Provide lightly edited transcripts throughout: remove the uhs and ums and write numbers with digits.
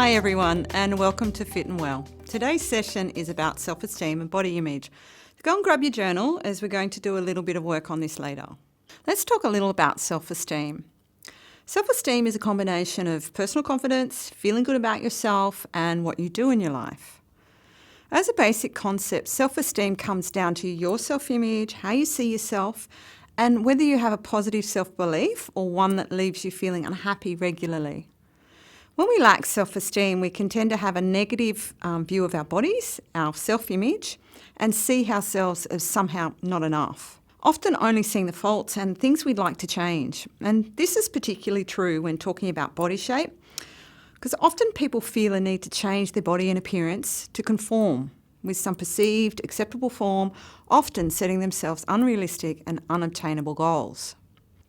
Hi everyone, and welcome to Fit and Well. Today's session is about self-esteem and body image. Go and grab your journal as we're going to do a little bit of work on this later. Let's talk a little about self-esteem. Self-esteem is a combination of personal confidence, feeling good about yourself, and what you do in your life. As a basic concept, self-esteem comes down to your self-image, how you see yourself, and whether you have a positive self-belief or one that leaves you feeling unhappy regularly. When we lack self-esteem, we can tend to have a negative view of our bodies, our self-image, and see ourselves as somehow not enough. Often only seeing the faults and things we'd like to change. And this is particularly true when talking about body shape, because often people feel a need to change their body and appearance to conform with some perceived acceptable form, often setting themselves unrealistic and unobtainable goals.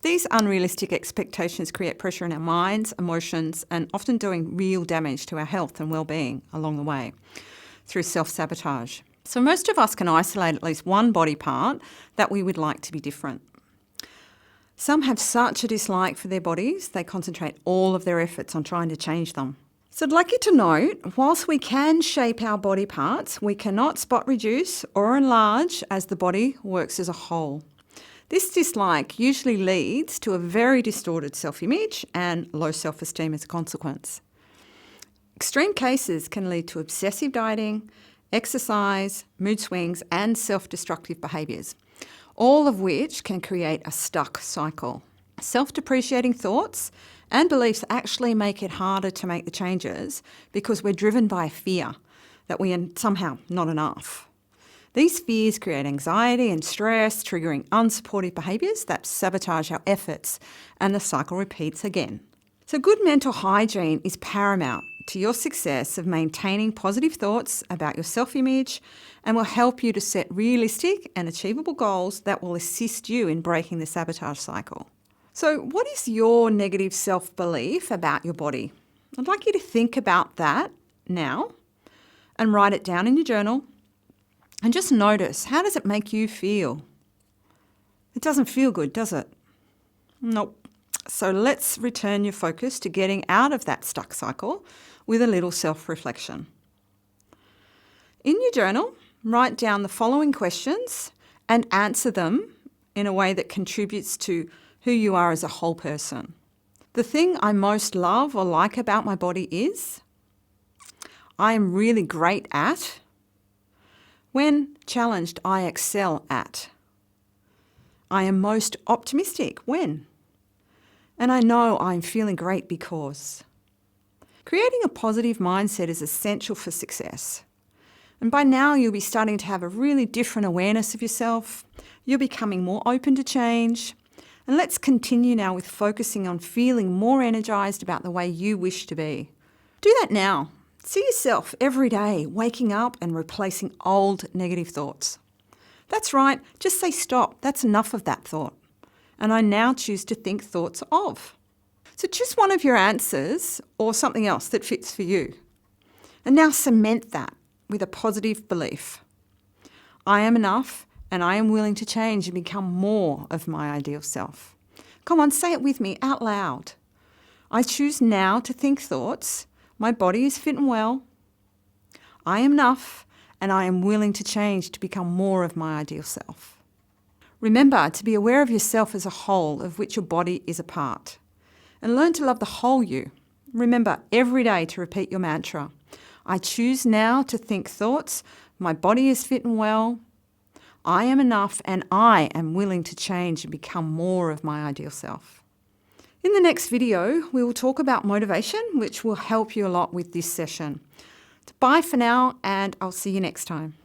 These unrealistic expectations create pressure in our minds, emotions, and often doing real damage to our health and well-being along the way through self-sabotage. So most of us can isolate at least one body part that we would like to be different. Some have such a dislike for their bodies, they concentrate all of their efforts on trying to change them. So I'd like you to note, whilst we can shape our body parts, we cannot spot reduce or enlarge as the body works as a whole. This dislike usually leads to a very distorted self-image and low self-esteem as a consequence. Extreme cases can lead to obsessive dieting, exercise, mood swings, and self-destructive behaviours, all of which can create a stuck cycle. Self-depreciating thoughts and beliefs actually make it harder to make the changes because we're driven by a fear that we are somehow not enough. These fears create anxiety and stress, triggering unsupportive behaviours that sabotage our efforts, and the cycle repeats again. So good mental hygiene is paramount to your success of maintaining positive thoughts about your self-image and will help you to set realistic and achievable goals that will assist you in breaking the sabotage cycle. So what is your negative self-belief about your body? I'd like you to think about that now and write it down in your journal. And just notice, how does it make you feel? It doesn't feel good, does it? Nope. So let's return your focus to getting out of that stuck cycle with a little self-reflection. In your journal, write down the following questions and answer them in a way that contributes to who you are as a whole person. The thing I most love or like about my body is, I am really great at. When challenged, I excel at. I am most optimistic when. And I know I'm feeling great because. Creating a positive mindset is essential for success. And by now you'll be starting to have a really different awareness of yourself. You're becoming more open to change. And let's continue now with focusing on feeling more energised about the way you wish to be. Do that now. See yourself every day waking up and replacing old negative thoughts. That's right, just say stop, that's enough of that thought. And I now choose to think thoughts of. So choose one of your answers or something else that fits for you. And now cement that with a positive belief. I am enough and I am willing to change and become more of my ideal self. Come on, say it with me out loud. I choose now to think thoughts. My body is fit and well. I am enough and I am willing to change to become more of my ideal self. Remember to be aware of yourself as a whole of which your body is a part. And learn to love the whole you. Remember every day to repeat your mantra. I choose now to think thoughts. My body is fit and well. I am enough and I am willing to change and become more of my ideal self. In the next video, we will talk about motivation, which will help you a lot with this session. Bye for now, and I'll see you next time.